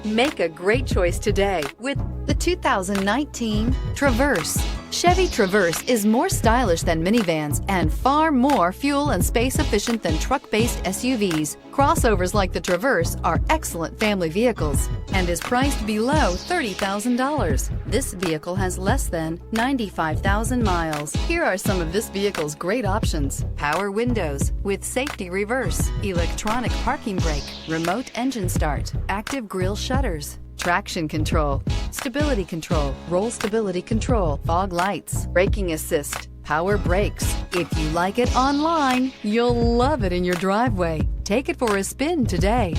Make a great choice today with the 2019 Traverse. Chevy Traverse is more stylish than minivans and far more fuel and space efficient than truck-based SUVs. Crossovers like the Traverse are excellent family vehicles and is priced below $30,000. This vehicle has less than 95,000 miles. Here are some of this vehicle's great options: power windows with safety reverse, electronic parking brake, remote engine start, active grille shutters, traction control, stability control, roll stability control, fog lights, braking assist, power brakes. If you like it online, you'll love it in your driveway. Take it for a spin today.